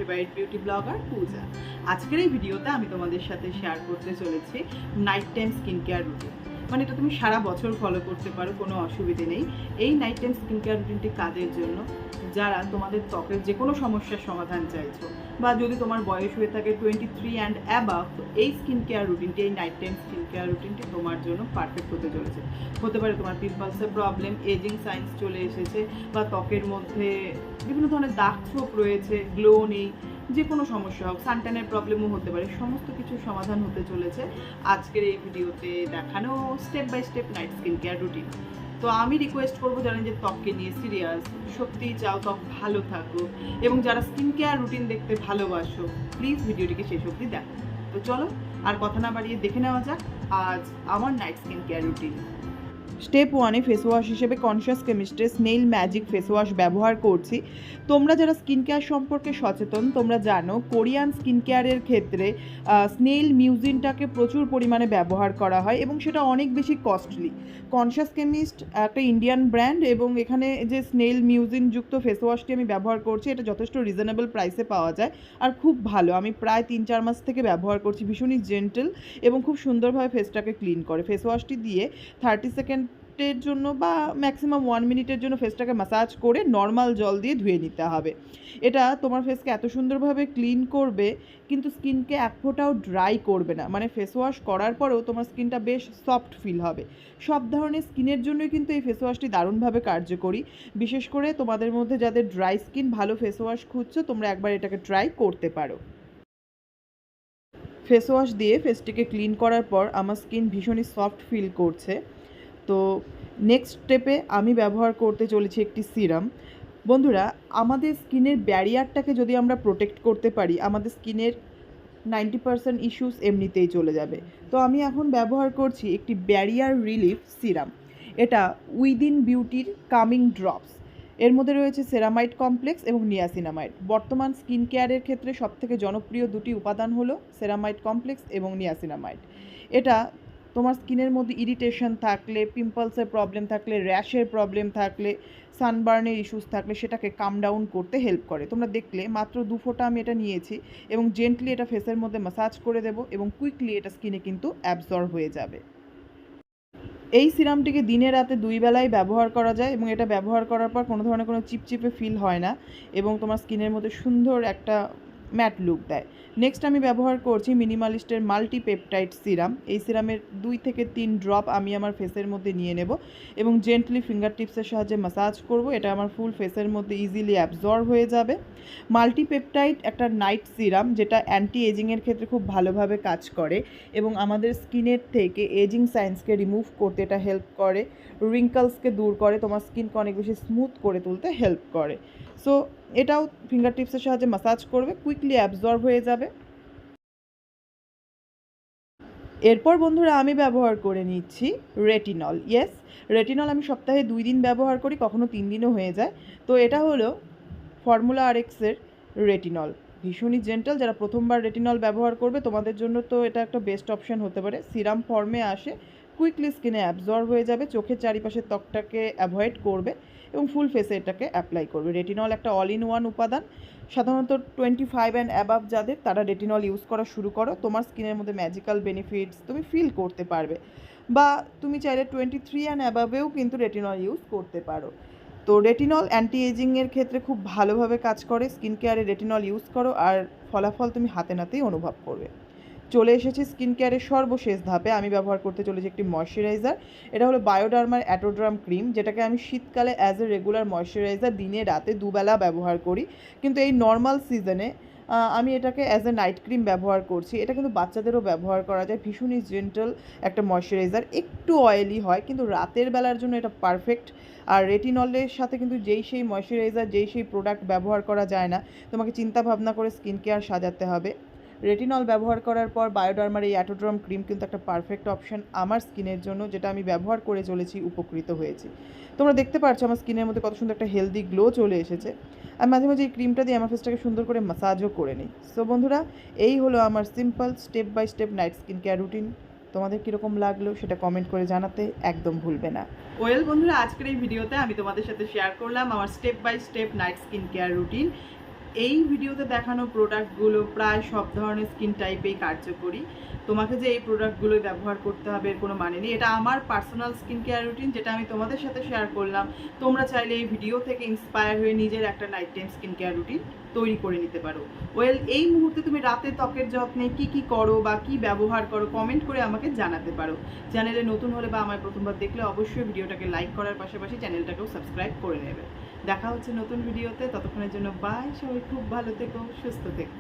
Favourite beauty blogger পূজা। আজকের এই ভিডিওতে আমি তোমাদের সাথে শেয়ার করতে চলেছি night time skin care routine. মানে এটা তুমি সারা বছর ফলো করতে পারো, কোনো অসুবিধে নেই। এই নাইট টাইম স্কিন কেয়ার রুটিনটি কাজের জন্য যারা তোমাদের ত্বকের যে কোনো সমস্যার সমাধান চাইছো, বা যদি তোমার বয়স হয়ে থাকে 23 অ্যান্ড অ্যাবাভ, তো এই স্কিন কেয়ার রুটিনটি, এই নাইট টাইম স্কিন কেয়ার রুটিনটি তোমার জন্য পারফেক্ট হতে চলেছে। হতে পারে তোমার পিম্পলসের প্রবলেম, এজিং সাইন্স চলে এসেছে, বা ত্বকের মধ্যে বিভিন্ন ধরনের দাগ ছোপ রয়েছে, গ্লো নেই, যে কোনো সমস্যা হোক, সানট্যানের প্রবলেমও হতে পারে, সমস্ত কিছুর সমাধান হতে চলেছে আজকের এই ভিডিওতে দেখানো step by step night skin care routine. তো আমি রিকোয়েস্ট করবো যারা যে ত্বককে নিয়ে সিরিয়াস, সত্যিই চাও ত্বক ভালো থাকুক, এবং যারা স্কিন কেয়ার রুটিন দেখতে ভালোবাসো, প্লিজ ভিডিওটিকে শেষ অবধি দেখো। তো চলো আর কথা না বাড়িয়ে দেখে নেওয়া যাক আজ আমার night skin care routine. Step 1-এ ফেস ওয়াশ হিসেবে কনসিয়াস কেমিস্ট্রির স্নেইল ম্যাজিক ফেস ওয়াশ ব্যবহার করছি। তোমরা যারা স্কিন কেয়ার সম্পর্কে সচেতন, তোমরা জানো কোরিয়ান স্কিন কেয়ারের ক্ষেত্রে স্নেইল মিউজিনটাকে প্রচুর পরিমাণে ব্যবহার করা হয় এবং সেটা অনেক বেশি কস্টলি। কনসিয়াস কেমিস্ট একটা ইন্ডিয়ান ব্র্যান্ড, এবং এখানে যে স্নেইল মিউজিন যুক্ত ফেস ওয়াশটি আমি ব্যবহার করছি, এটা যথেষ্ট রিজনেবল প্রাইসে পাওয়া যায় আর খুব ভালো। আমি প্রায় 3-4 মাস থেকে ব্যবহার করছি। ভীষণই জেন্টেল এবং খুব সুন্দরভাবে ফেসটাকে ক্লিন করে। ফেস ওয়াশটি দিয়ে 30 সেকেন্ডের জন্য বা ম্যাক্সিমাম 1 মিনিটের জন্য ফেসটাকে ম্যাসাজ করে নর্মাল জল দিয়ে ধুয়ে নিতে হবে। এটা তোমার ফেসকে এত সুন্দরভাবে ক্লিন করবে, কিন্তু স্কিনকে এক ফোঁটাও ড্রাই করবে না। মানে ফেস ওয়াশ করার পরেও তোমার স্কিনটা বেশ সফট ফিল হবে। সব ধরনের স্কিনের জন্যই কিন্তু এই ফেস ওয়াশটি দারুণভাবে কার্যকরী। বিশেষ করে তোমাদের মধ্যে যাদের ড্রাই স্কিন, ভালো ফেস ওয়াশ খুঁজছো, তোমরা একবার এটাকে ট্রাই করতে পারো। ফেস ওয়াশ দিয়ে ফেসটিকে ক্লিন করার পর আমার স্কিন ভীষণই সফট ফিল করছে। তো নেক্সট স্টেপে আমি ব্যবহার করতে চলেছি একটি সিরাম। বন্ধুরা, আমাদের স্কিনের ব্যারিয়ারটাকে যদি আমরা প্রোটেক্ট করতে পারি, আমাদের স্কিনের 90% ইস্যুস এমনিতেই চলে যাবে। তো আমি এখন ব্যবহার করছি একটি ব্যারিয়ার রিলিফ সিরাম। এটা উইদিন বিউটির কামিং ড্রপস। এর মধ্যে রয়েছে সেরামাইড কমপ্লেক্স এবং নিয়াসিনামাইড। বর্তমান স্কিন কেয়ারের ক্ষেত্রে সবথেকে জনপ্রিয় দুটি উপাদান হলো সেরামাইড কমপ্লেক্স এবং নিয়াসিনামাইড। এটা তোমার স্কিনের মধ্যে ইরিটেশন থাকলে, পিম্পলসের প্রবলেম থাকলে, র্যাশের প্রবলেম থাকলে, সানবার্নের ইস্যুস থাকলে সেটাকে কাম ডাউন করতে হেল্প করে। তোমরা দেখলে মাত্র 2 ফোঁটা আমি এটা নিয়েছি এবং জেন্টলি এটা ফেসের মধ্যে ম্যাসাজ করে দেবো এবং কুইকলি এটা স্কিনে কিন্তু অ্যাবজর্ব হয়ে যাবে। এই সিরামটিকে দিনে রাতে 2 বেলায় ব্যবহার করা যায় এবং এটা ব্যবহার করার পর কোনো ধরনের কোনো চিপচিপে ফিল হয় না এবং তোমার স্কিনের মধ্যে সুন্দর একটা ম্যাট লুক দেয়। নেক্সট আমি ব্যবহার করছি মিনিমালিস্টের মাল্টিপেপটাইড সিরাম। এই সিরামের 2 থেকে 3 ড্রপ আমি আমার ফেসের মধ্যে নিয়ে নেব এবং জেন্টলি ফিঙ্গার টিপসের সাহায্যে ম্যাসাজ করব। এটা আমার ফুল ফেসের মধ্যে ইজিলি অ্যাবজর্ব হয়ে যাবে। মাল্টিপেপটাইড একটা নাইট সিরাম, যেটা অ্যান্টি এজিংয়ের ক্ষেত্রে খুব ভালোভাবে কাজ করে এবং আমাদের স্কিনের থেকে এজিং সাইন্সকে রিমুভ করতে এটা হেল্প করে, রিঙ্কলসকে দূর করে, তোমার স্কিনকে অনেক বেশি স্মুথ করে তুলতে হেল্প করে। সো এটাও ফিঙ্গার টিপসের সাহায্যে ম্যাসাজ করবে, কুইকলি অ্যাবজর্ব হয়ে যাবে। এরপর বন্ধুরা আমি ব্যবহার করে নিচ্ছি রেটিনল। ইয়েস, রেটিনল আমি সপ্তাহে 2 দিন ব্যবহার করি, কখনো 3 দিনও হয়ে যায়। তো এটা হলো ফর্মুলা আরএক্সের রেটিনল। ভীষণই জেন্টাল। যারা প্রথমবার রেটিনল ব্যবহার করবে, তোমাদের জন্য তো এটা একটা বেস্ট অপশান হতে পারে। সিরাম ফর্মে আসে, কুইকলি স্কিনে অ্যাবজর্ব হয়ে যাবে, চোখের চারিপাশের ত্বকটাকে অ্যাভয়েড করবে এবং ফুল ফেসে এটাকে অ্যাপ্লাই করবে। রেটিনল একটা অল ইন ওয়ান উপাদান। সাধারণত 25 অ্যান্ড অ্যাবাভ যাদের, তারা রেটিনল ইউজ করা শুরু করো। তোমার স্কিনের মধ্যে ম্যাজিক্যাল বেনিফিটস তুমি ফিল করতে পারবে। বা তুমি চাইলে 23 অ্যান্ড অ্যাবাভেও কিন্তু রেটিনল ইউজ করতে পারো। তো রেটিনল অ্যান্টি এজিংয়ের ক্ষেত্রে খুব ভালোভাবে কাজ করে। স্কিন কেয়ারে রেটিনল ইউজ করো আর ফলাফল তুমি হাতে নাতেই অনুভব করবে। চলে এসেছি স্কিন কেয়ারের সর্বশেষ ধাপে। আমি ব্যবহার করতে চলেছি একটি ময়শ্চারাইজার। এটা হলো বায়োডার্মার অ্যাটোড্রাম ক্রিম, যেটাকে আমি শীতকালে অ্যাজ এ রেগুলার ময়শ্চারাইজার দিনে রাতে 2 বেলা ব্যবহার করি। কিন্তু এই নর্মাল সিজনে আমি এটাকে অ্যাজ এ নাইট ক্রিম ব্যবহার করছি। এটা কিন্তু বাচ্চাদেরও ব্যবহার করা যায়। ভীষণই জেন্টাল একটা ময়শ্চারাইজার, একটু অয়েলি হয় কিন্তু রাতের বেলার জন্য এটা পারফেক্ট। আর রেটিনলের সাথে কিন্তু যেই সেই ময়শ্চারাইজার, যেই সেই প্রোডাক্ট ব্যবহার করা যায় না। তোমাকে চিন্তা ভাবনা করে স্কিন কেয়ার সাজাতে হবে। রেটিনল ব্যবহার করার পর বায়োডার্মার এই অ্যাটোড্রাম ক্রিম কিন্তু একটা পারফেক্ট অপশান আমার স্কিনের জন্য, যেটা আমি ব্যবহার করে চলেছি, উপকৃত হয়েছি। তোমরা দেখতে পাচ্ছ আমার স্কিনের মধ্যে কত সুন্দর একটা হেলদি গ্লো চলে এসেছে। আর মাঝে মাঝে এই ক্রিমটা দিয়ে আমার ফেসটাকে সুন্দর করে ম্যাসাজও করে নিই। সো বন্ধুরা, এই হলো আমার simple step by step night skin care routine. তোমাদের কীরকম লাগলো সেটা কমেন্ট করে জানাতে একদম ভুলবে না। ওয়েল বন্ধুরা, আজকের এই ভিডিওতে আমি তোমাদের সাথে শেয়ার করলাম আমার step by step night skin care routine. এই ভিডিওতে দেখানো প্রোডাক্টগুলো প্রায় সব ধরনের স্কিন টাইপেই কার্যকরী। তোমাকে যে এই প্রোডাক্টগুলোই ব্যবহার করতে হবে এর কোনো মানে নেই। এটা আমার পার্সোনাল স্কিন কেয়ার রুটিন, যেটা আমি তোমাদের সাথে শেয়ার করলাম। তোমরা চাইলে এই ভিডিও থেকে ইন্সপায়ার হয়ে নিজের একটা night time skin care routine তৈরি করে নিতে পারো। ওয়েল, এই মুহূর্তে তুমি রাতে ত্বকের যত্নে কি কি করো বা কি ব্যবহার করো কমেন্ট করে আমাকে জানাতে পারো। চ্যানেলে নতুন হলে বা আমার প্রথমবার দেখলে অবশ্যই ভিডিওটাকে লাইক করার পাশাপাশি চ্যানেলটাকেও সাবস্ক্রাইব করে নেবে। দেখা হচ্ছে নতুন ভিডিওতে, ততক্ষণের জন্য বাই। সবাই খুব ভালো থেকো, সুস্থ থেকো।